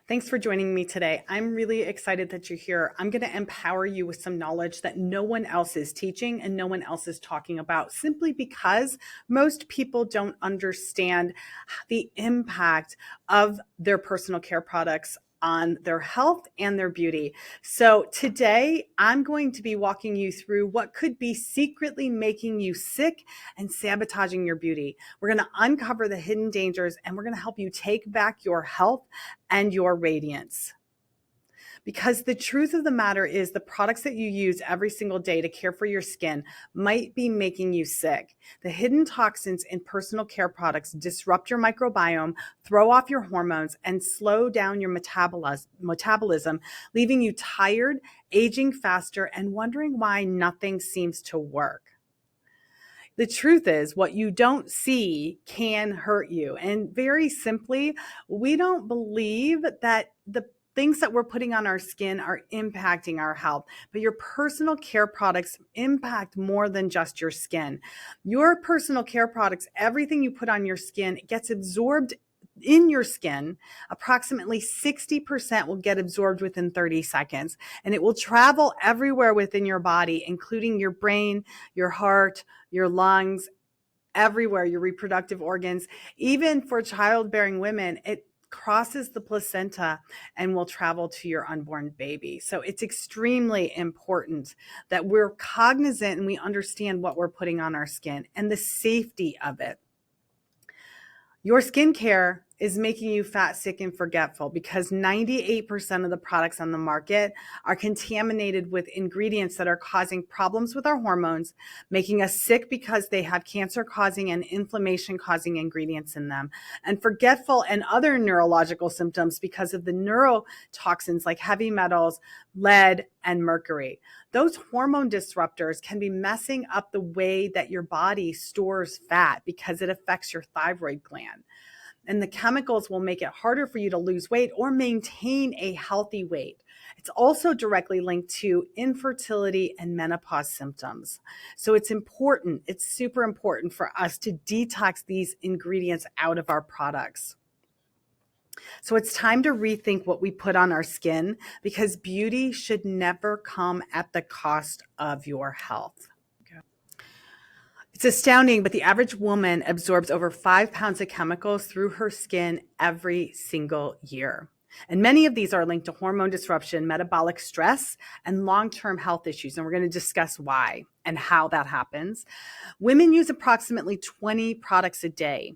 Thanks for joining me today. I'm really excited that you're here. I'm going to empower you with some knowledge that no one else is teaching and no one else is talking about, simply because most people don't understand the impact of their personal care products on their health and their beauty. So today I'm going to be walking you through what could be secretly making you sick and sabotaging your beauty. We're going to uncover the hidden dangers and we're going to help you take back your health and your radiance. Because the truth of the matter is the products that you use every single day to care for your skin might be making you sick. The hidden toxins in personal care products disrupt your microbiome, throw off your hormones, and slow down your metabolism, leaving you tired, aging faster, and wondering why nothing seems to work. The truth is, what you don't see can hurt you. And very simply, we don't believe that the things that we're putting on our skin are impacting our health, but your personal care products impact more than just your skin. Your personal care products, everything you put on your skin, gets absorbed in your skin. Approximately 60% will get absorbed within 30 seconds, and it will travel everywhere within your body, including your brain, your heart, your lungs, everywhere, your reproductive organs. Even for childbearing women, it crosses the placenta and will travel to your unborn baby. So it's extremely important that we're cognizant and we understand what we're putting on our skin and the safety of it. Your skincare is making you fat, sick, and forgetful because 98% of the products on the market are contaminated with ingredients that are causing problems with our hormones, making us sick because they have cancer-causing and inflammation-causing ingredients in them, and forgetful and other neurological symptoms because of the neurotoxins like heavy metals, lead, and mercury. Those hormone disruptors can be messing up the way that your body stores fat because it affects your thyroid gland. And the chemicals will make it harder for you to lose weight or maintain a healthy weight. It's also directly linked to infertility and menopause symptoms. So it's important, it's super important for us to detox these ingredients out of our products. So it's time to rethink what we put on our skin, because beauty should never come at the cost of your health. It's astounding, but the average woman absorbs over 5 pounds of chemicals through her skin every single year. And many of these are linked to hormone disruption, metabolic stress, and long-term health issues. And we're going to discuss why and how that happens. Women use approximately 20 products a day,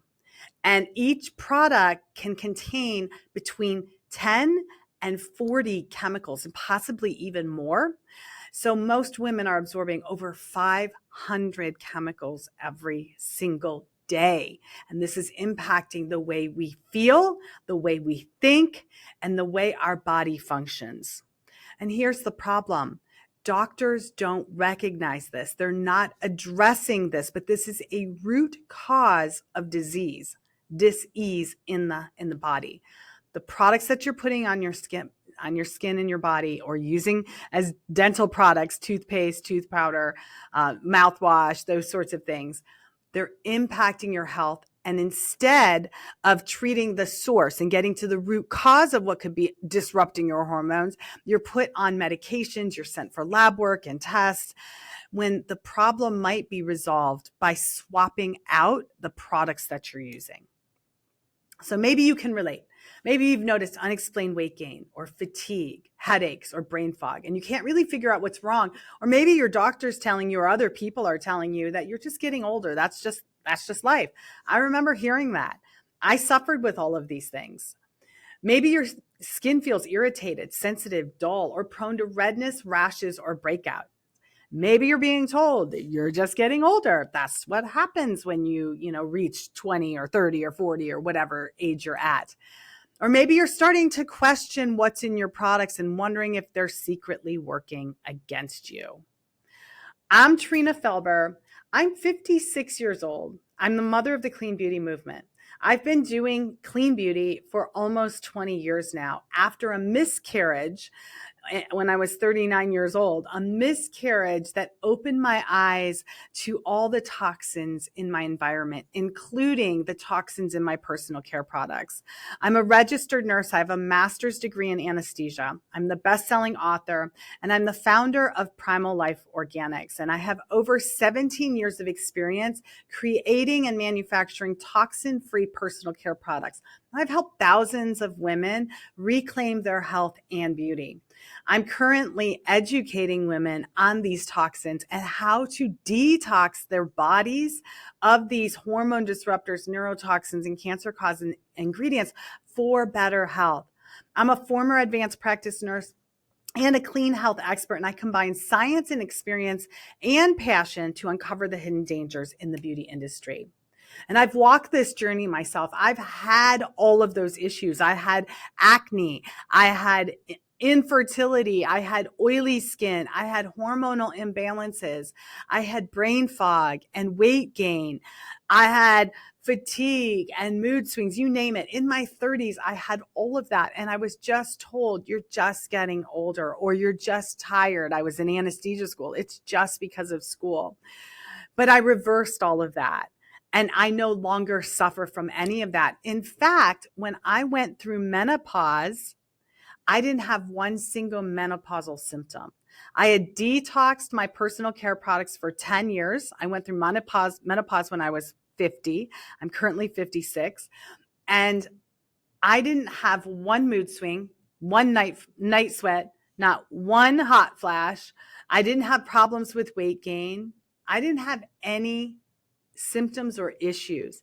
and each product can contain between 10 and 40 chemicals and possibly even more. So most women are absorbing over 500 chemicals every single day. And this is impacting the way we feel, the way we think, and the way our body functions. And here's the problem. Doctors don't recognize this. They're not addressing this, but this is a root cause of disease, dis-ease in the body. The products that you're putting on your skin and your body, or using as dental products, toothpaste, tooth powder, mouthwash, those sorts of things, they're impacting your health. And instead of treating the source and getting to the root cause of what could be disrupting your hormones, you're put on medications, you're sent for lab work and tests, when the problem might be resolved by swapping out the products that you're using. So maybe you can relate. Maybe you've noticed unexplained weight gain or fatigue, headaches, or brain fog, and you can't really figure out what's wrong. Or maybe your doctor's telling you, or other people are telling you, that you're just getting older. That's just life. I remember hearing that. I suffered with all of these things. Maybe your skin feels irritated, sensitive, dull, or prone to redness, rashes, or breakout. Maybe you're being told that you're just getting older. That's what happens when you reach 20 or 30 or 40 or whatever age you're at. Or maybe you're starting to question what's in your products and wondering if they're secretly working against you. I'm Trina Felber. I'm 56 years old. I'm the mother of the clean beauty movement. I've been doing clean beauty for almost 20 years now. After a miscarriage when I was 39 years old, a miscarriage that opened my eyes to all the toxins in my environment, including the toxins in my personal care products. I'm a registered nurse. I have a master's degree in anesthesia. I'm the best-selling author, and I'm the founder of Primal Life Organics. And I have over 17 years of experience creating and manufacturing toxin-free personal care products. I've helped thousands of women reclaim their health and beauty. I'm currently educating women on these toxins and how to detox their bodies of these hormone disruptors, neurotoxins, and cancer-causing ingredients for better health. I'm a former advanced practice nurse and a clean health expert, and I combine science and experience and passion to uncover the hidden dangers in the beauty industry. And I've walked this journey myself. I've had all of those issues. I had acne. I had infertility. I had oily skin. I had hormonal imbalances. I had brain fog and weight gain. I had fatigue and mood swings, you name it. In my 30s, I had all of that. And I was just told, you're just getting older, or you're just tired. I was in anesthesia school. It's just because of school. But I reversed all of that. And I no longer suffer from any of that. In fact, when I went through menopause, I didn't have one single menopausal symptom. I had detoxed my personal care products for 10 years. I went through menopause when I was 50. I'm currently 56. And I didn't have one mood swing, one night sweat, not one hot flash. I didn't have problems with weight gain. I didn't have any symptoms or issues.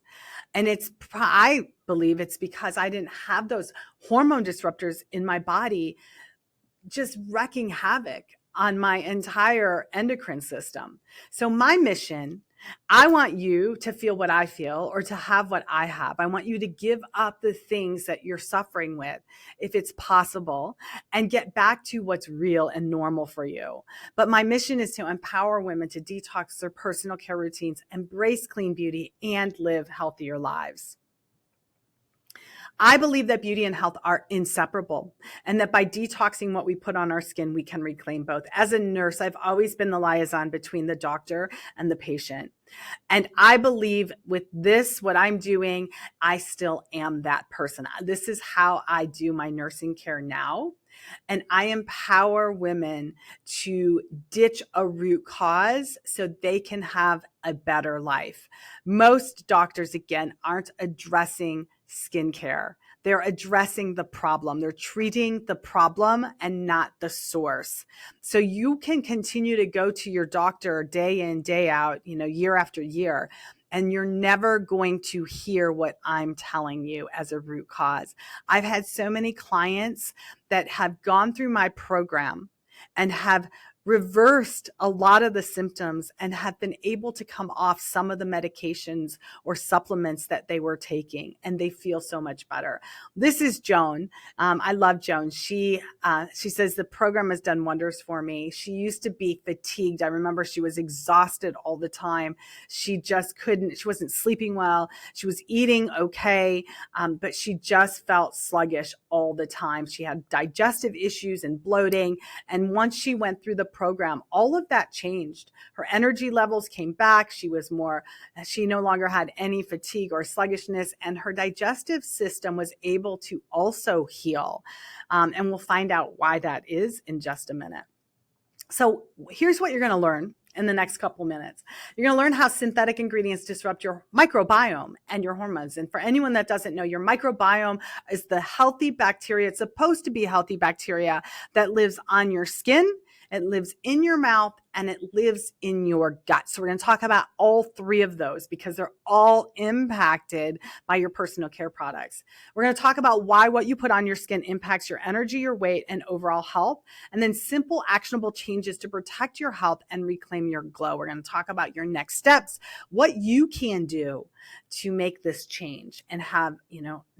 And I believe it's because I didn't have those hormone disruptors in my body just wreaking havoc on my entire endocrine system. So my mission, I want you to feel what I feel or to have what I have. I want you to give up the things that you're suffering with, if it's possible, and get back to what's real and normal for you. But my mission is to empower women to detox their personal care routines, embrace clean beauty, and live healthier lives. I believe that beauty and health are inseparable, and that by detoxing what we put on our skin, we can reclaim both. As a nurse, I've always been the liaison between the doctor and the patient. And I believe with this, what I'm doing, I still am that person. This is how I do my nursing care now. And I empower women to ditch a root cause so they can have a better life. Most doctors, again, aren't addressing skincare. They're addressing the problem. They're treating the problem and not the source. So you can continue to go to your doctor day in, day out, year after year, and you're never going to hear what I'm telling you as a root cause. I've had so many clients that have gone through my program and have reversed a lot of the symptoms and have been able to come off some of the medications or supplements that they were taking, and they feel so much better. This is Joan. I love Joan. She says the program has done wonders for me. She used to be fatigued. I remember she was exhausted all the time. She wasn't sleeping well. She was eating okay, but she just felt sluggish all the time. She had digestive issues and bloating. And once she went through the program, all of that changed. Her energy levels came back. She no longer had any fatigue or sluggishness, and her digestive system was able to also heal. And we'll find out why that is in just a minute. So here's what you're going to learn in the next couple minutes. You're going to learn how synthetic ingredients disrupt your microbiome and your hormones. And for anyone that doesn't know, your microbiome is the healthy bacteria. It's supposed to be healthy bacteria that lives on your skin, it lives in your mouth, and it lives in your gut. So we're going to talk about all three of those because they're all impacted by your personal care products. We're going to talk about why what you put on your skin impacts your energy, your weight, and overall health, and then simple actionable changes to protect your health and reclaim your glow. We're going to talk about your next steps, what you can do to make this change and have,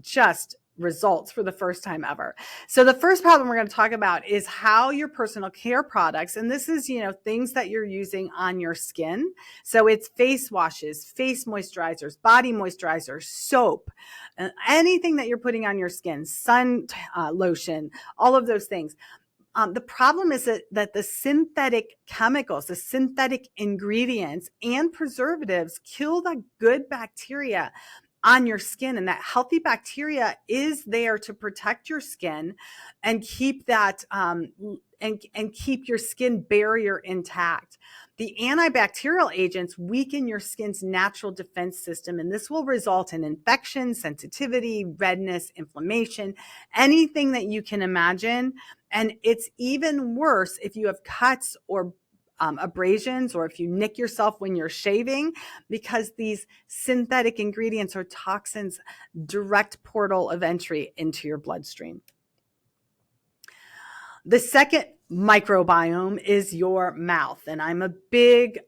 just results for the first time ever. So the first problem we're going to talk about is how your personal care products, and this is, things that you're using on your skin. So it's face washes, face moisturizers, body moisturizers, soap, anything that you're putting on your skin, sun lotion, all of those things. The problem is that the synthetic chemicals, the synthetic ingredients and preservatives kill the good bacteria on your skin. And that healthy bacteria is there to protect your skin and keep that and keep your skin barrier intact. The antibacterial agents weaken your skin's natural defense system, and this will result in infection, sensitivity, redness, inflammation, anything that you can imagine. And it's even worse if you have cuts or abrasions, or if you nick yourself when you're shaving, because these synthetic ingredients or toxins direct portal of entry into your bloodstream. The second microbiome is your mouth, and I'm a big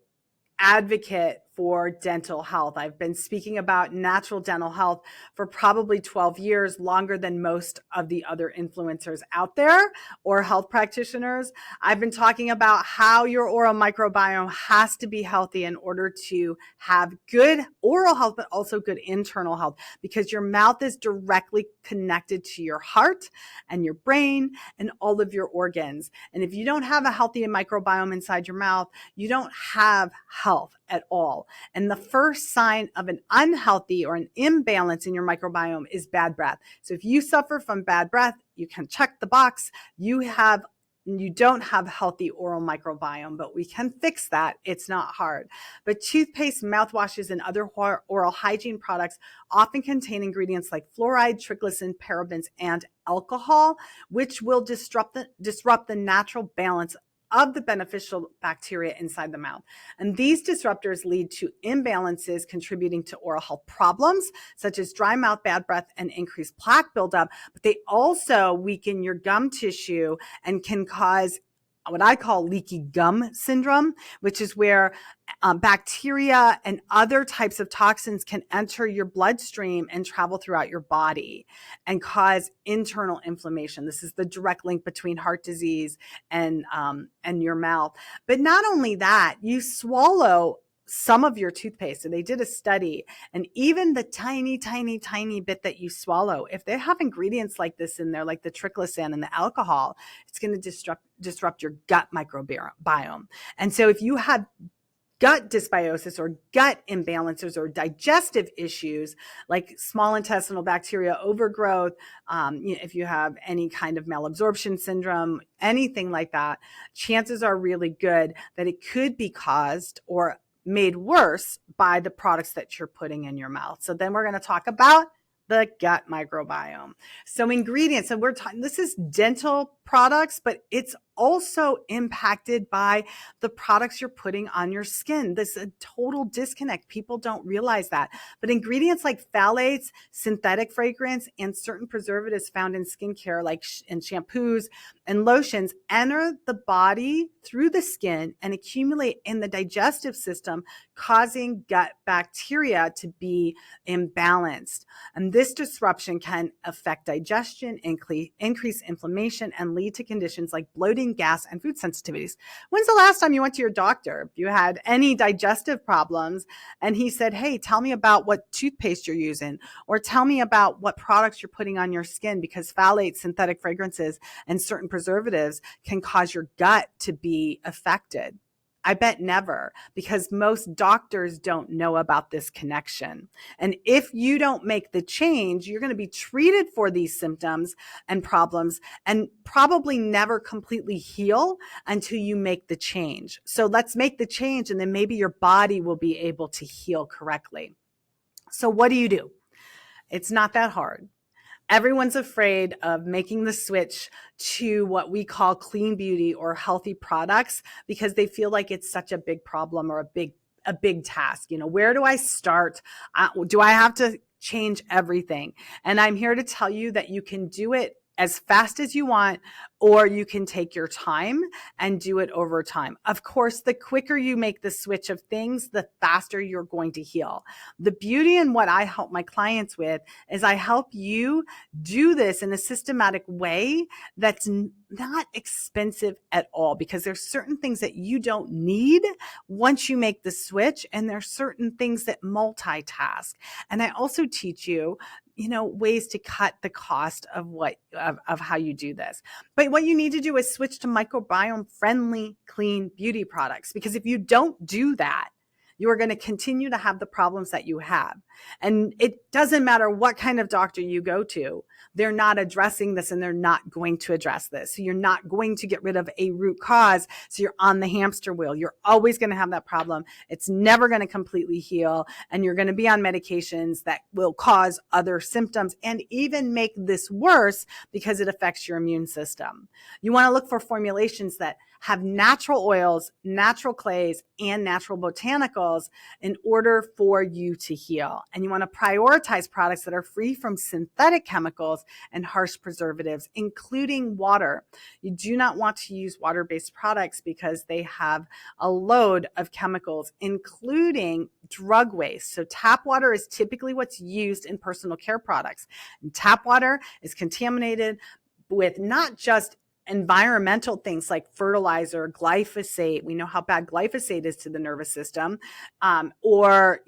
advocate for dental health. I've been speaking about natural dental health for probably 12 years, longer than most of the other influencers out there or health practitioners. I've been talking about how your oral microbiome has to be healthy in order to have good oral health, but also good internal health, because your mouth is directly connected to your heart and your brain and all of your organs. And if you don't have a healthy microbiome inside your mouth, you don't have health at all. And the first sign of an unhealthy or an imbalance in your microbiome is bad breath. So if you suffer from bad breath, you can check the box. You don't have healthy oral microbiome, but we can fix that. It's not hard. But toothpaste, mouthwashes, and other oral hygiene products often contain ingredients like fluoride, triglycerin, parabens, and alcohol, which will disrupt the natural balance of the beneficial bacteria inside the mouth. And these disruptors lead to imbalances, contributing to oral health problems such as dry mouth, bad breath, and increased plaque buildup. But they also weaken your gum tissue and can cause what I call leaky gum syndrome, which is where bacteria and other types of toxins can enter your bloodstream and travel throughout your body and cause internal inflammation. This is the direct link between heart disease and your mouth. But not only that, you swallow some of your toothpaste. So they did a study, and even the tiny, tiny, tiny bit that you swallow, if they have ingredients like this in there, like the triglycerin and the alcohol, it's going to disrupt your gut microbiome. And so if you have gut dysbiosis or gut imbalances or digestive issues like small intestinal bacteria overgrowth, if you have any kind of malabsorption syndrome, anything like that, chances are really good that it could be caused or made worse by the products that you're putting in your mouth. So then we're going to talk about the gut microbiome. So ingredients, and we're talking, this is dental products, but it's also impacted by the products you're putting on your skin. This is a total disconnect. People don't realize that. But ingredients like phthalates, synthetic fragrance, and certain preservatives found in skincare, like in shampoos and lotions, enter the body through the skin and accumulate in the digestive system, causing gut bacteria to be imbalanced. And this disruption can affect digestion, increase inflammation, and lead to conditions like bloating, gas, and food sensitivities. When's the last time you went to your doctor? If you had any digestive problems and he said, hey, tell me about what toothpaste you're using, or tell me about what products you're putting on your skin, because phthalates, synthetic fragrances, and certain preservatives can cause your gut to be affected. I bet never, because most doctors don't know about this connection. And if you don't make the change, you're going to be treated for these symptoms and problems and probably never completely heal until you make the change. So let's make the change, and then maybe your body will be able to heal correctly. So what do? It's not that hard. Everyone's afraid of making the switch to what we call clean beauty or healthy products because they feel like it's such a big problem or a big task. You know, where do I start? Do I have to change everything? And I'm here to tell you that you can do it as fast as you want, or you can take your time and do it over time. Of course, the quicker you make the switch of things, the faster you're going to heal. The beauty in what I help my clients with is I help you do this in a systematic way that's not expensive at all, because there's certain things that you don't need once you make the switch, and there's certain things that multitask. And I also teach you ways to cut the cost of how you do this. But what you need to do is switch to microbiome friendly, clean beauty products, because if you don't do that, you are going to continue to have the problems that you have. And it doesn't matter what kind of doctor you go to, they're not addressing this, and they're not going to address this. So you're not going to get rid of a root cause. So you're on the hamster wheel. You're always going to have that problem. It's never going to completely heal. And you're going to be on medications that will cause other symptoms and even make this worse because it affects your immune system. You want to look for formulations that have natural oils, natural clays, and natural botanicals in order for you to heal. And you want to prioritize products that are free from synthetic chemicals and harsh preservatives, including water. You do not want to use water-based products because they have a load of chemicals, including drug waste. So tap water is typically what's used in personal care products. And tap water is contaminated with not just environmental things like fertilizer, glyphosate. We know how bad glyphosate is to the nervous system, or,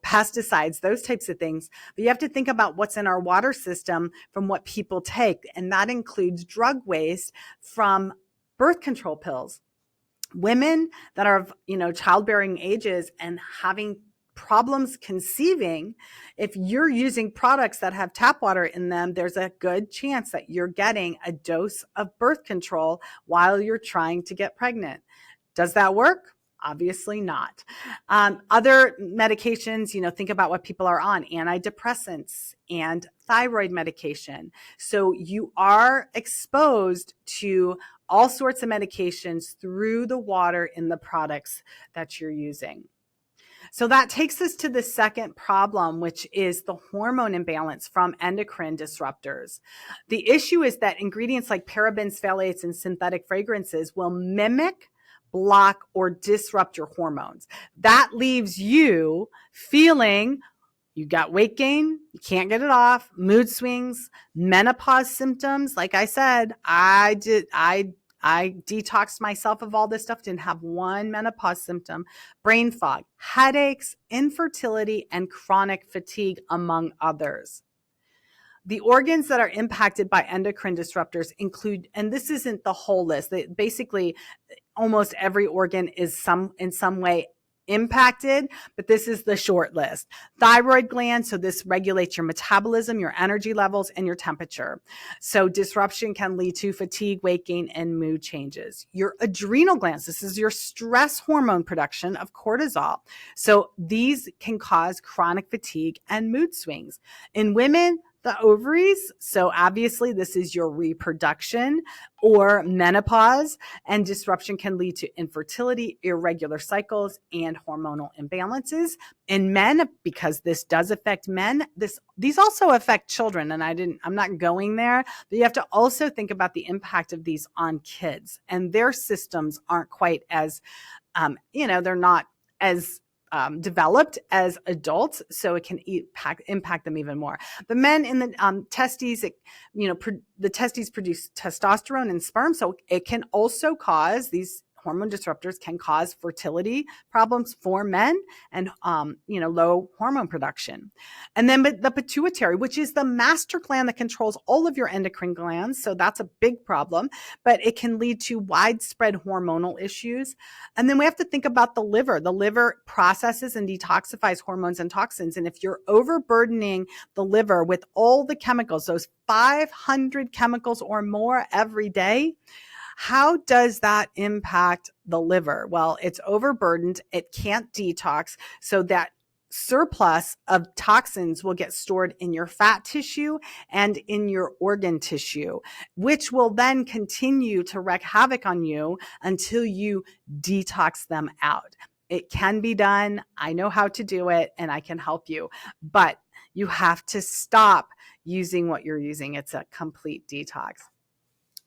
pesticides, those types of things. But you have to think about what's in our water system from what people take. And that includes drug waste from birth control pills. Women that are of, childbearing ages and having problems conceiving, if you're using products that have tap water in them, there's a good chance that you're getting a dose of birth control while you're trying to get pregnant. Does that work? Obviously not. Other medications, think about what people are on, antidepressants and thyroid medication. So you are exposed to all sorts of medications through the water in the products that you're using. So that takes us to the second problem, which is the hormone imbalance from endocrine disruptors. The issue is that ingredients like parabens, phthalates, and synthetic fragrances will mimic, block, or disrupt your hormones. That leaves you feeling you got weight gain, you can't get it off, mood swings, menopause symptoms. Like I said, I detoxed myself of all this stuff, didn't have one menopause symptom, brain fog, headaches, infertility, and chronic fatigue, among others. The organs that are impacted by endocrine disruptors include, and this isn't the whole list, basically almost every organ is in some way impacted, but this is the short list. Thyroid gland, so this regulates your metabolism, your energy levels, and your temperature. So disruption can lead to fatigue, weight gain, and mood changes. Your adrenal glands, this is your stress hormone production of cortisol. So these can cause chronic fatigue and mood swings. In women, the ovaries, so obviously this is your reproduction or menopause, and disruption can lead to infertility, irregular cycles, and hormonal imbalances. In men, because this does affect men, these also affect children, and I'm not going there, but you have to also think about the impact of these on kids, and their systems aren't quite as, they're not as developed as adults, so it can impact them even more. The men in the testes, the testes produce testosterone and sperm, so it can also cause these hormone disruptors can cause fertility problems for men and, low hormone production. And then the pituitary, which is the master gland that controls all of your endocrine glands. So that's a big problem, but it can lead to widespread hormonal issues. And then we have to think about the liver. The liver processes and detoxifies hormones and toxins. And if you're overburdening the liver with all the chemicals, those 500 chemicals or more every day, how does that impact the liver? Well, it's overburdened. It can't detox. So that surplus of toxins will get stored in your fat tissue and in your organ tissue, which will then continue to wreak havoc on you until you detox them out. It can be done. I know how to do it, and I can help you, but you have to stop using what you're using. It's a complete detox.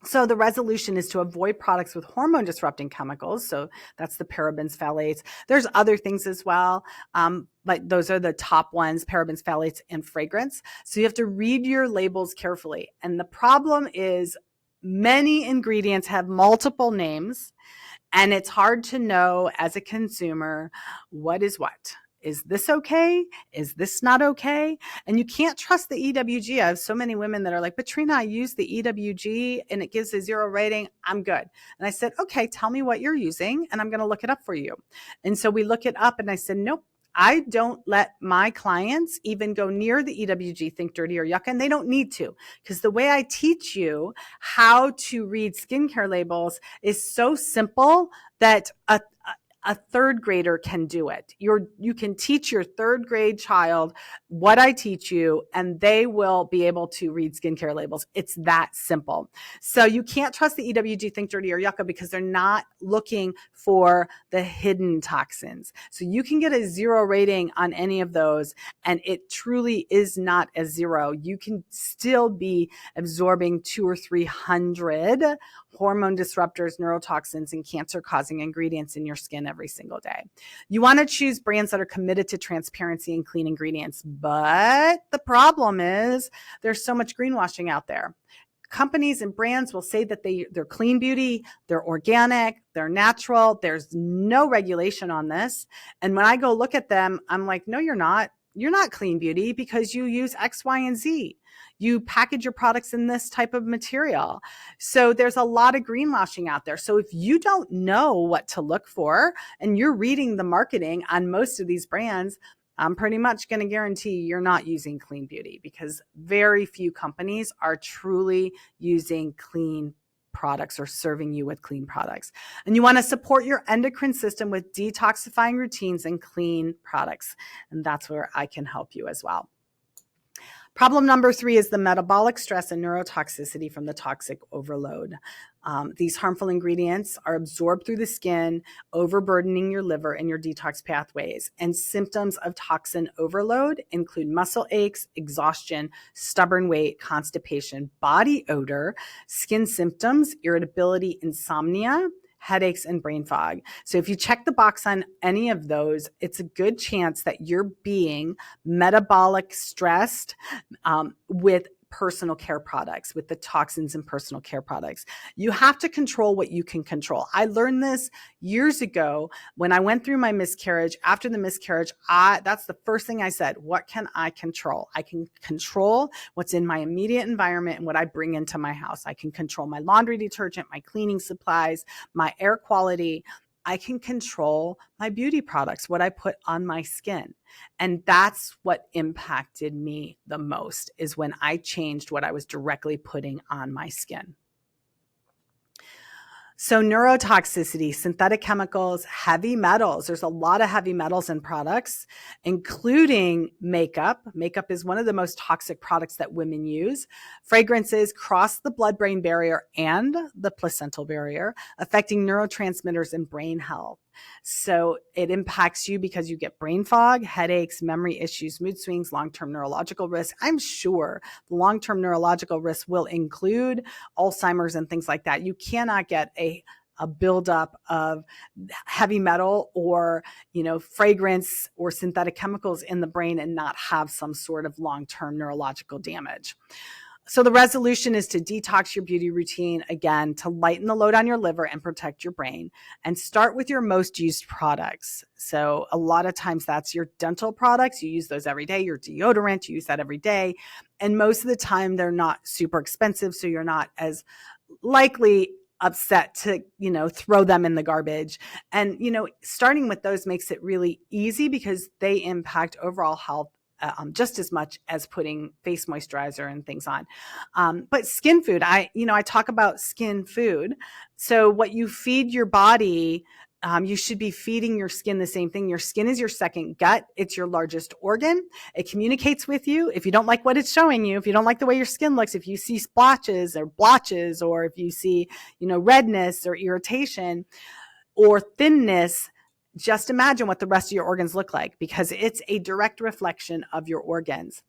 So the resolution is to avoid products with hormone disrupting chemicals. So that's the parabens, phthalates. There's other things as well, but those are the top ones, parabens, phthalates, and fragrance. So you have to read your labels carefully. And the problem is many ingredients have multiple names, and it's hard to know as a consumer what is what. is this okay? Is this not okay? And you can't trust the EWG. I have so many women that are like, but Trina, I use the EWG and it gives a 0 rating. I'm good. And I said, okay, tell me what you're using and I'm going to look it up for you. And so we look it up and I said, nope. I don't let my clients even go near the EWG, Think Dirty or Yucca, and they don't need to, because the way I teach you how to read skincare labels is so simple that a third grader can do it. You can teach your third grade child what I teach you, and they will be able to read skincare labels. It's that simple. So you can't trust the EWG, Think Dirty, or Yucca because they're not looking for the hidden toxins. So you can get a 0 rating on any of those, and it truly is not a 0. You can still be absorbing 200 or 300 hormone disruptors, neurotoxins, and cancer-causing ingredients in your skin every single day. You want to choose brands that are committed to transparency and clean ingredients, but the problem is there's so much greenwashing out there. Companies and brands will say that they're clean beauty, they're organic, they're natural. There's no regulation on this. And when I go look at them, I'm like, no, you're not. You're not clean beauty because you use X, Y, and Z. You package your products in this type of material. So there's a lot of greenwashing out there. So if you don't know what to look for and you're reading the marketing on most of these brands, I'm pretty much going to guarantee you're not using clean beauty, because very few companies are truly using clean products or serving you with clean products. And you want to support your endocrine system with detoxifying routines and clean products. And that's where I can help you as well. Problem number 3 is the metabolic stress and neurotoxicity from the toxic overload. These harmful ingredients are absorbed through the skin, overburdening your liver and your detox pathways. And symptoms of toxin overload include muscle aches, exhaustion, stubborn weight, constipation, body odor, skin symptoms, irritability, insomnia, headaches, and brain fog. So if you check the box on any of those, it's a good chance that you're being metabolic stressed with personal care products, with the toxins in personal care products. You have to control what you can control. I learned this years ago when I went through my miscarriage. After the miscarriage, that's the first thing I said. What can I control? I can control what's in my immediate environment and what I bring into my house. I can control my laundry detergent, my cleaning supplies, my air quality. I can control my beauty products, what I put on my skin. And that's what impacted me the most, is when I changed what I was directly putting on my skin. So neurotoxicity, synthetic chemicals, heavy metals. There's a lot of heavy metals in products, including makeup. Makeup is one of the most toxic products that women use. Fragrances cross the blood-brain barrier and the placental barrier, affecting neurotransmitters and brain health. So it impacts you because you get brain fog, headaches, memory issues, mood swings, long-term neurological risk. I'm sure the long-term neurological risk will include Alzheimer's and things like that. You cannot get a buildup of heavy metal or, fragrance or synthetic chemicals in the brain and not have some sort of long-term neurological damage. So the resolution is to detox your beauty routine, again, to lighten the load on your liver and protect your brain, and start with your most used products. So a lot of times that's your dental products. You use those every day. Your deodorant, you use that every day. And most of the time they're not super expensive, so you're not as likely upset to, throw them in the garbage. And, starting with those makes it really easy because they impact overall health just as much as putting face moisturizer and things on. But skin food, I talk about skin food. So what you feed your body, you should be feeding your skin the same thing. Your skin is your second gut. It's your largest organ. It communicates with you. If you don't like what it's showing you, if you don't like the way your skin looks, if you see splotches or blotches, or if you see, redness or irritation or thinness, just imagine what the rest of your organs look like, because it's a direct reflection of your organs.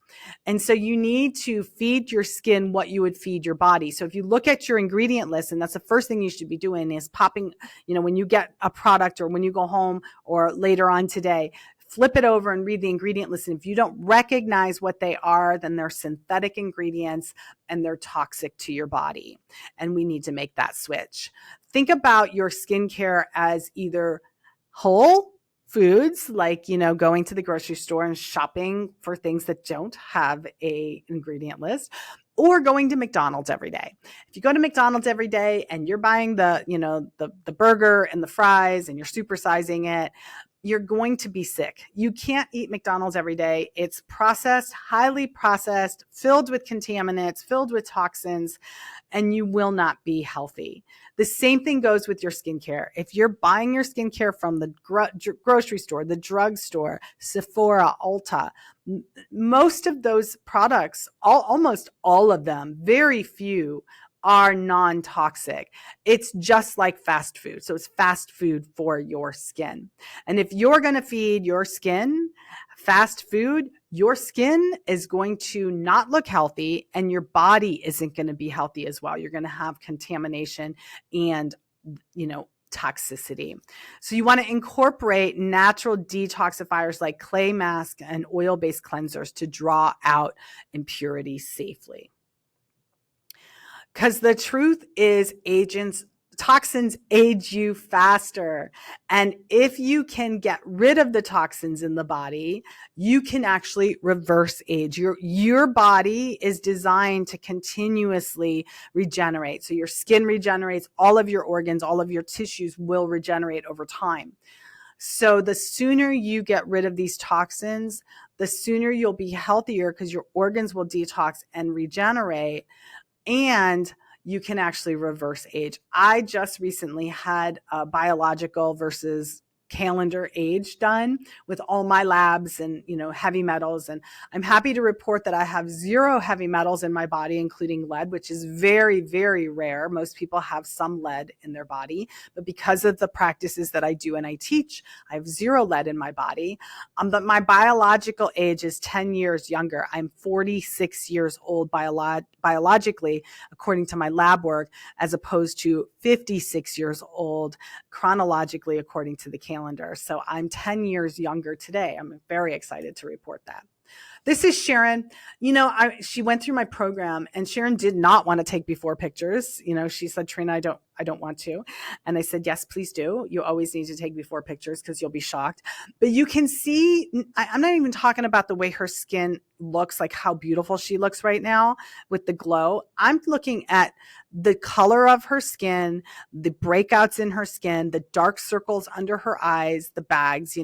And so you need to feed your skin what you would feed your body. So if you look at your ingredient list, and that's the first thing you should be doing, is popping, when you get a product or when you go home or later on today, flip it over and read the ingredient list. And if you don't recognize what they are, then they're synthetic ingredients and they're toxic to your body. And we need to make that switch. Think about your skincare as either whole foods, like, going to the grocery store and shopping for things that don't have a ingredient list, or going to McDonald's every day. If you go to McDonald's every day and you're buying the burger and the fries and you're supersizing it, you're going to be sick. You can't eat McDonald's every day. It's processed, highly processed, filled with contaminants, filled with toxins, and you will not be healthy. The same thing goes with your skincare. If you're buying your skincare from the grocery store, the drugstore, Sephora, Ulta, most of those products, almost all of them, very few are non-toxic. It's just like fast food. So it's fast food for your skin. And if you're going to feed your skin fast food, your skin is going to not look healthy and your body isn't going to be healthy as well. You're going to have contamination and, toxicity. So you want to incorporate natural detoxifiers like clay mask and oil-based cleansers to draw out impurities safely. Because the truth is, toxins age you faster. And if you can get rid of the toxins in the body, you can actually reverse age. Your body is designed to continuously regenerate. So your skin regenerates, all of your organs, all of your tissues will regenerate over time. So the sooner you get rid of these toxins, the sooner you'll be healthier because your organs will detox and regenerate. And you can actually reverse age. I just recently had a biological versus calendar age done with all my labs and, heavy metals. And I'm happy to report that I have 0 heavy metals in my body, including lead, which is very, very rare. Most people have some lead in their body, but because of the practices that I do and I teach, I have 0 lead in my body. But my biological age is 10 years younger. I'm 46 years old biologically, according to my lab work, as opposed to 56 years old chronologically, according to the calendar. So I'm 10 years younger today. I'm very excited to report that. This is Sharon. She went through my program and Sharon did not want to take before pictures. She said, Trina, I don't want to. And I said, yes, please do. You always need to take before pictures because you'll be shocked. But you can see, I'm not even talking about the way her skin looks, like how beautiful she looks right now with the glow. I'm looking at the color of her skin, the breakouts in her skin, the dark circles under her eyes, the bags,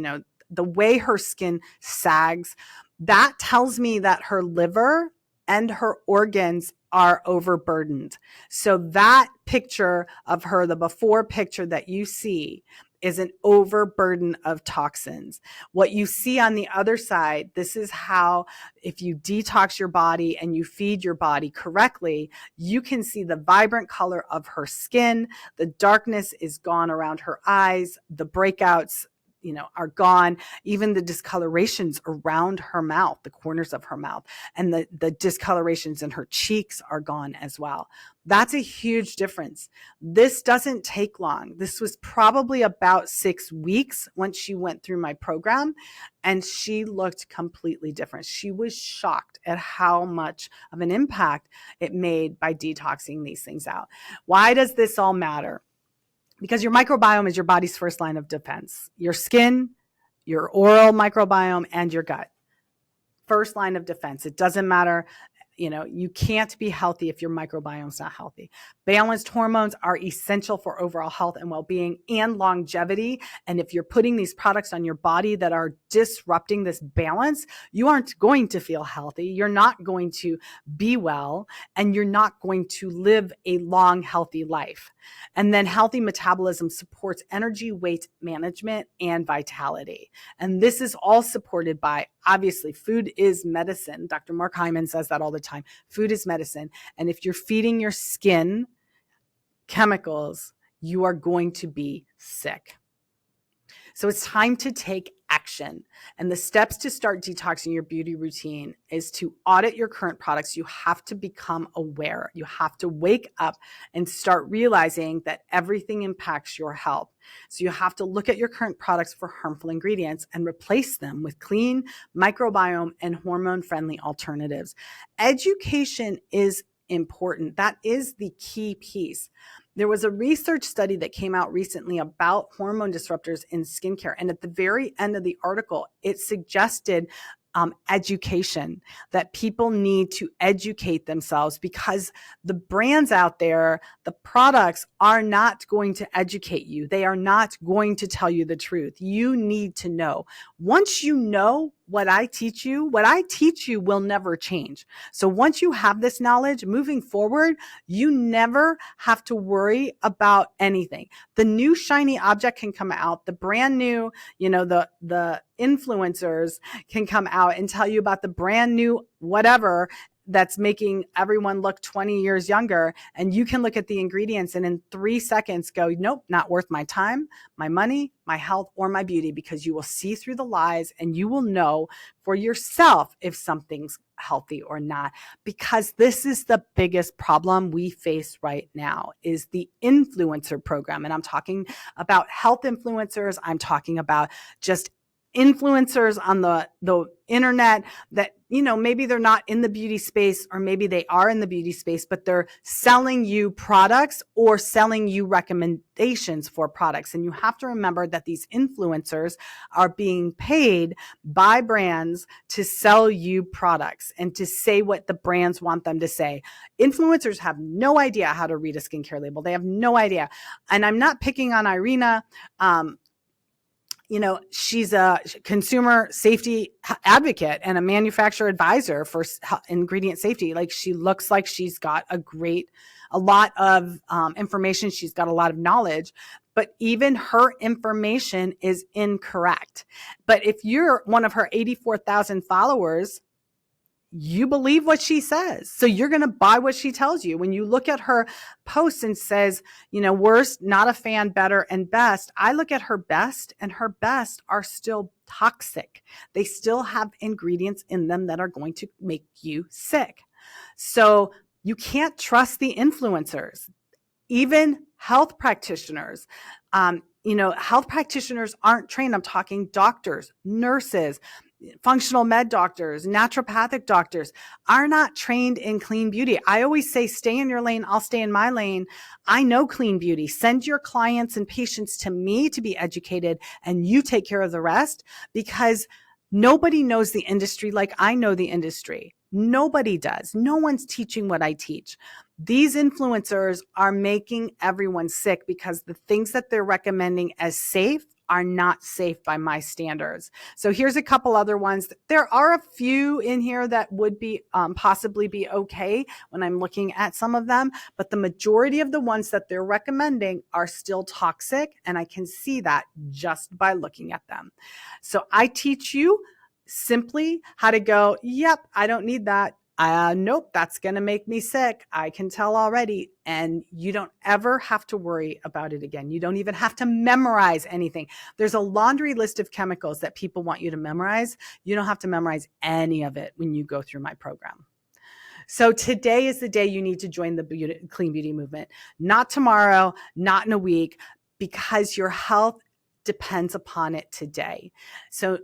the way her skin sags. That tells me that her liver and her organs are overburdened. So that picture of her, the before picture that you see, is an overburden of toxins. What you see on the other side, this is how, if you detox your body and you feed your body correctly, you can see the vibrant color of her skin. The darkness is gone around her eyes. The breakouts, are gone. Even the discolorations around her mouth, the corners of her mouth, and the discolorations in her cheeks are gone as well. That's a huge difference. This doesn't take long. This was probably about 6 weeks once she went through my program, and she looked completely different. She was shocked at how much of an impact it made by detoxing these things out. Why does this all matter? Because your microbiome is your body's first line of defense. Your skin, your oral microbiome, and your gut. First line of defense. It doesn't matter. You can't be healthy if your microbiome's not healthy. Balanced hormones are essential for overall health and well-being and longevity. And if you're putting these products on your body that are disrupting this balance, you aren't going to feel healthy. You're not going to be well, and you're not going to live a long, healthy life. And then healthy metabolism supports energy, weight management, and vitality. And this is all supported by, obviously, food is medicine. Dr. Mark Hyman says that all the time. Food is medicine. And if you're feeding your skin chemicals, you are going to be sick. So it's time to take action. And the steps to start detoxing your beauty routine is to audit your current products. You have to become aware. You have to wake up and start realizing that everything impacts your health. So you have to look at your current products for harmful ingredients and replace them with clean, microbiome, and hormone-friendly alternatives. Education is important. That is the key piece. There was a research study that came out recently about hormone disruptors in skincare. And at the very end of the article, it suggested education, that people need to educate themselves, because the brands out there, the products are not going to educate you. They are not going to tell you the truth. You need to know. Once you know what I teach you will never change. So once you have this knowledge, moving forward, you never have to worry about anything. The new shiny object can come out, the brand new, the influencers can come out and tell you about the brand new whatever that's making everyone look 20 years younger. And you can look at the ingredients and in 3 seconds go, nope, not worth my time, my money, my health, or my beauty, because you will see through the lies and you will know for yourself if something's healthy or not. Because this is the biggest problem we face right now, is the influencer program. And I'm talking about health influencers. I'm talking about just influencers on the internet that, maybe they're not in the beauty space, or maybe they are in the beauty space, but they're selling you products or selling you recommendations for products. And you have to remember that these influencers are being paid by brands to sell you products and to say what the brands want them to say. Influencers have no idea how to read a skincare label. They have no idea. And I'm not picking on Irina. She's a consumer safety advocate and a manufacturer advisor for ingredient safety. Like, she looks like she's got a lot of information. She's got a lot of knowledge, but even her information is incorrect. But if you're one of her 84,000 followers, you believe what she says. So you're going to buy what she tells you. When you look at her posts and says, worst, not a fan, better, and best, I look at her best, and her best are still toxic. They still have ingredients in them that are going to make you sick. So you can't trust the influencers, even health practitioners. Health practitioners aren't trained. I'm talking doctors, nurses, functional med doctors, naturopathic doctors are not trained in clean beauty. I always say, stay in your lane. I'll stay in my lane. I know clean beauty. Send your clients and patients to me to be educated, and you take care of the rest, because nobody knows the industry like I know the industry. Nobody does. No one's teaching what I teach. These influencers are making everyone sick because the things that they're recommending as safe are not safe by my standards. So here's a couple other ones. There are a few in here that would be possibly be okay when I'm looking at some of them, but the majority of the ones that they're recommending are still toxic, and I can see that just by looking at them. So I teach you simply how to go, yep, I don't need that. Nope, that's going to make me sick. I can tell already. And you don't ever have to worry about it again. You don't even have to memorize anything. There's a laundry list of chemicals that people want you to memorize. You don't have to memorize any of it when you go through my program. So today is the day you need to join the clean beauty movement. Not tomorrow, not in a week, because your health depends upon it today. So,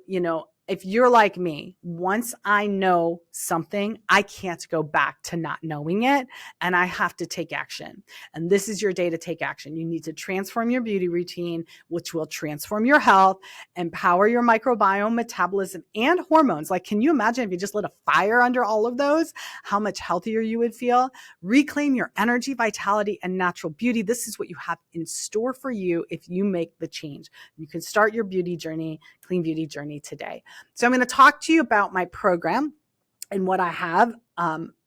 if you're like me, once I know something, I can't go back to not knowing it, and I have to take action. And this is your day to take action. You need to transform your beauty routine, which will transform your health, empower your microbiome, metabolism, and hormones. Like, can you imagine if you just lit a fire under all of those, how much healthier you would feel? Reclaim your energy, vitality, and natural beauty. This is what you have in store for you if you make the change. You can start your beauty journey, clean beauty journey today. So I'm going to talk to you about my program and what I have,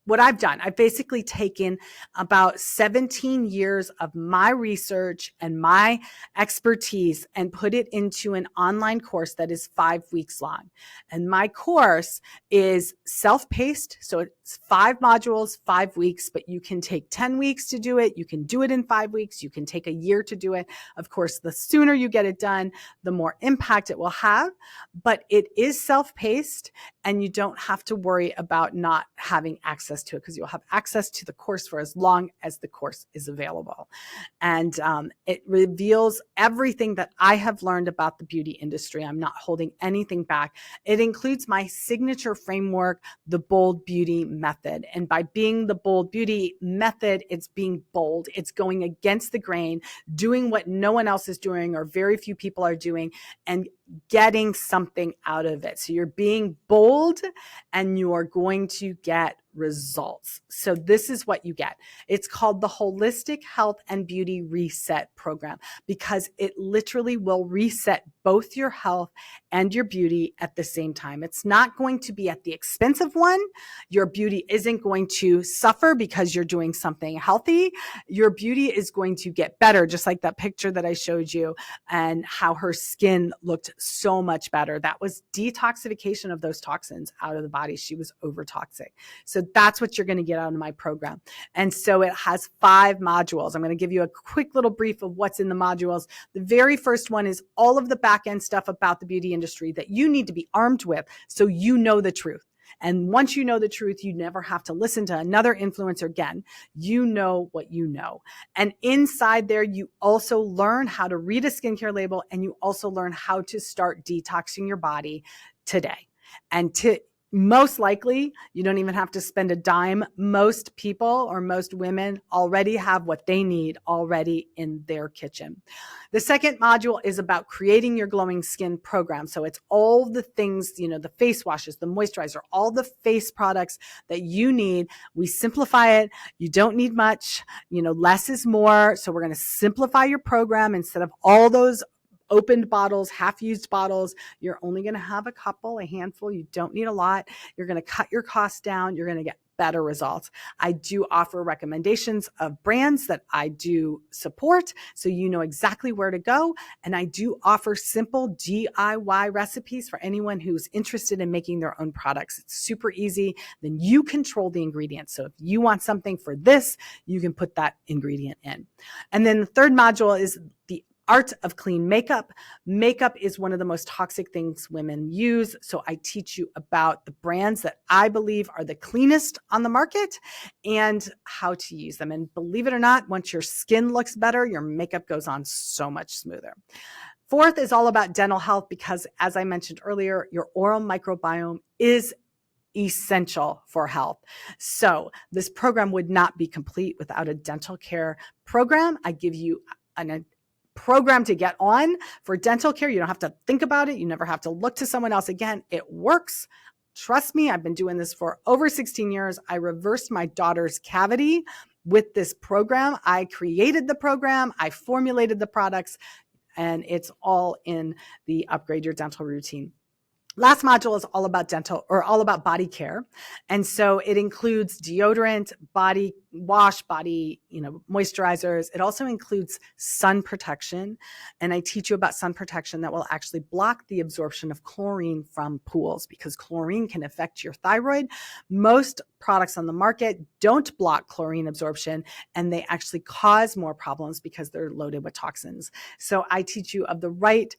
what I've done. I've basically taken about 17 years of my research and my expertise and put it into an online course that is 5 weeks long. And my course is self-paced. So it's 5 modules, 5 weeks, but you can take 10 weeks to do it. You can do it in 5 weeks. You can take a year to do it. Of course, the sooner you get it done, the more impact it will have, but it is self-paced, and you don't have to worry about not having access access to it because you'll have access to the course for as long as the course is available. And it reveals everything that I have learned about the beauty industry. I'm not holding anything back. It includes my signature framework, the Bold Beauty Method. And by being the Bold Beauty Method, it's being bold. It's going against the grain, doing what no one else is doing or very few people are doing, and getting something out of it. So you're being bold and you are going to get results. So this is what you get. It's called the Holistic Health and Beauty Reset Program because it literally will reset both your health and your beauty at the same time. It's not going to be at the expense of one. Your beauty isn't going to suffer because you're doing something healthy. Your beauty is going to get better, just like that picture that I showed you and how her skin looked so much better. That was detoxification of those toxins out of the body. She was over toxic. So that's what you're going to get out of my program. And so it has 5 modules. I'm going to give you a quick little brief of what's in the modules. The very first one is all of the back end stuff about the beauty industry that you need to be armed with so you know the truth. And once you know the truth, you never have to listen to another influencer again. You know what you know. And inside there, you also learn how to read a skincare label, and you also learn how to start detoxing your body today. And most likely, you don't even have to spend a dime. Most people or most women already have what they need already in their kitchen. The second module is about creating your glowing skin program. So it's all the things, the face washes, the moisturizer, all the face products that you need. We simplify it. You don't need much, less is more. So we're going to simplify your program. Instead of all those opened bottles, half-used bottles, you're only going to have a handful. You don't need a lot. You're going to cut your costs down. You're going to get better results. I do offer recommendations of brands that I do support, so you know exactly where to go. And I do offer simple DIY recipes for anyone who's interested in making their own products. It's super easy. Then you control the ingredients. So if you want something for this, you can put that ingredient in. And then the third module is the art of clean makeup. Makeup is one of the most toxic things women use. So I teach you about the brands that I believe are the cleanest on the market and how to use them. And believe it or not, once your skin looks better, your makeup goes on so much smoother. Fourth is all about dental health because, as I mentioned earlier, your oral microbiome is essential for health. So this program would not be complete without a dental care program. I give you a program to get on for dental care. You don't have to think about it. You never have to look to someone else again. It works. Trust me, I've been doing this for over 16 years. I reversed my daughter's cavity with this program. I created the program. I formulated the products, and it's all in the Upgrade Your Dental Routine. Last module is all about body care. And so it includes deodorant, body wash, body, moisturizers. It also includes sun protection. And I teach you about sun protection that will actually block the absorption of chlorine from pools because chlorine can affect your thyroid. Most products on the market don't block chlorine absorption, and they actually cause more problems because they're loaded with toxins. So I teach you of the right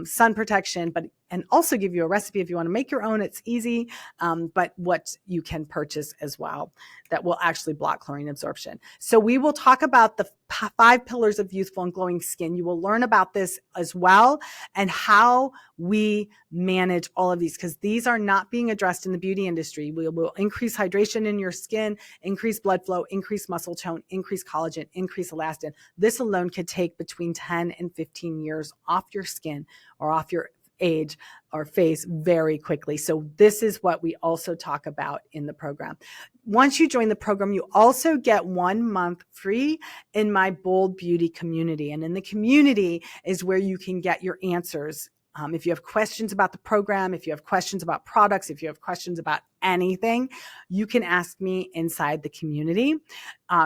sun protection, and also give you a recipe if you want to make your own. It's easy, but what you can purchase as well that will actually block chlorine absorption. So we will talk about the 5 pillars of youthful and glowing skin. You will learn about this as well and how we manage all of these because these are not being addressed in the beauty industry. We will increase hydration in your skin, increase blood flow, increase muscle tone, increase collagen, increase elastin. This alone could take between 10 and 15 years off your skin or off your age or face very quickly. So this is what we also talk about in the program. Once you join the program, you also get 1 month free in my Bold Beauty community. And in the community is where you can get your answers. If you have questions about the program, if you have questions about products, if you have questions about anything, you can ask me inside the community.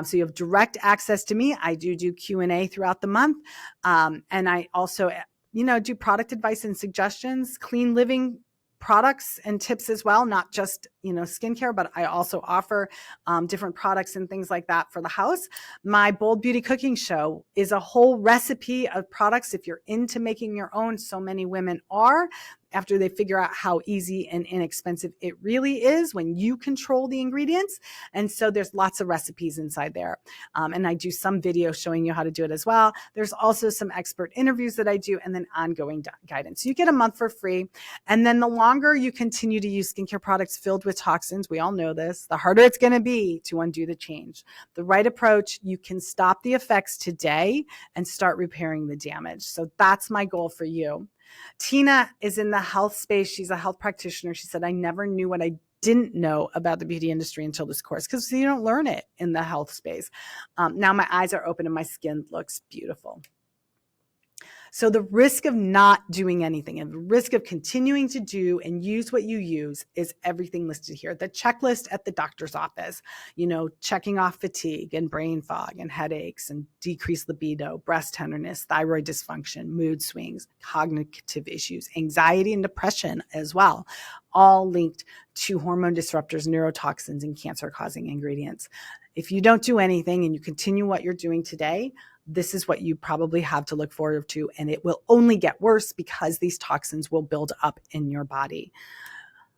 So you have direct access to me. I do Q&A throughout the month. And I also do product advice and suggestions, clean living products and tips as well, not just, skincare, but I also offer different products and things like that for the house. My Bold Beauty Cooking Show is a whole recipe of products. If you're into making your own, so many women are, after they figure out how easy and inexpensive it really is when you control the ingredients. And so there's lots of recipes inside there. And I do some videos showing you how to do it as well. There's also some expert interviews that I do, and then ongoing guidance. So you get a month for free. And then the longer you continue to use skincare products filled with toxins, we all know this, the harder it's going to be to undo the change. The right approach, you can stop the effects today and start repairing the damage. So that's my goal for you. Tina is in the health space. She's a health practitioner. She said, I never knew what I didn't know about the beauty industry until this course, because you don't learn it in the health space. Now my eyes are open and my skin looks beautiful. So the risk of not doing anything and the risk of continuing to do and use what you use is everything listed here. The checklist at the doctor's office, checking off fatigue and brain fog and headaches and decreased libido, breast tenderness, thyroid dysfunction, mood swings, cognitive issues, anxiety and depression as well, all linked to hormone disruptors, neurotoxins, and cancer-causing ingredients. If you don't do anything and you continue what you're doing today, this is what you probably have to look forward to, and it will only get worse because these toxins will build up in your body.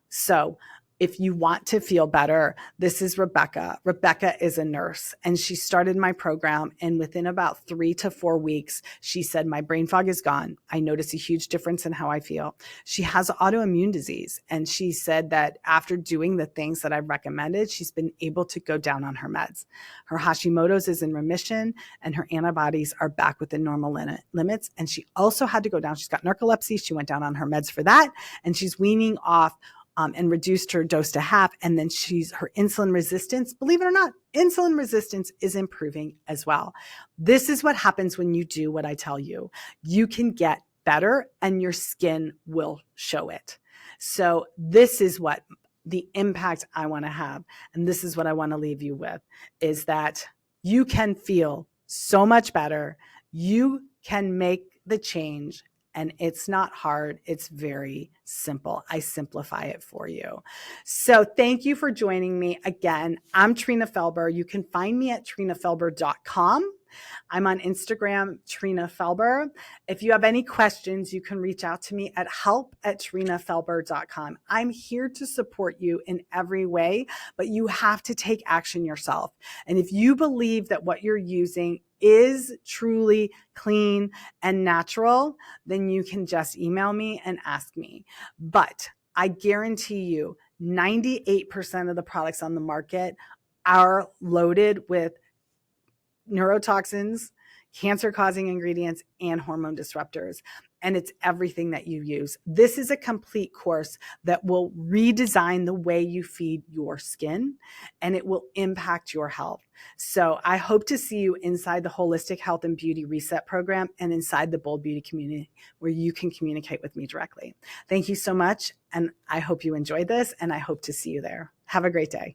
So if you want to feel better, this is Rebecca. Rebecca is a nurse, and she started my program, and within about 3 to 4 weeks, she said, my brain fog is gone. I notice a huge difference in how I feel. She has autoimmune disease, and she said that after doing the things that I recommended, she's been able to go down on her meds. Her Hashimoto's is in remission, and her antibodies are back within normal limits, and she also had to go down. She's got narcolepsy. She went down on her meds for that, and she's weaning off and reduced her dose to half. And then her insulin resistance, believe it or not, insulin resistance is improving as well. This is what happens when you do what I tell you. You can get better and your skin will show it. So this is what the impact I want to have. And this is what I want to leave you with, is that you can feel so much better. You can make the change. And it's not hard. It's very simple. I simplify it for you. So thank you for joining me. Again, I'm Trina Felber. You can find me at trinafelber.com. I'm on Instagram, Trina Felber. If you have any questions, you can reach out to me at help@trinafelber.com. I'm here to support you in every way, but you have to take action yourself. And if you believe that what you're using is truly clean and natural, then you can just email me and ask me. But I guarantee you 98% of the products on the market are loaded with neurotoxins, cancer-causing ingredients, and hormone disruptors. And it's everything that you use. This is a complete course that will redesign the way you feed your skin, and it will impact your health. So I hope to see you inside the Holistic Health and Beauty Reset Program and inside the Bold Beauty community, where you can communicate with me directly. Thank you so much. And I hope you enjoyed this, and I hope to see you there. Have a great day.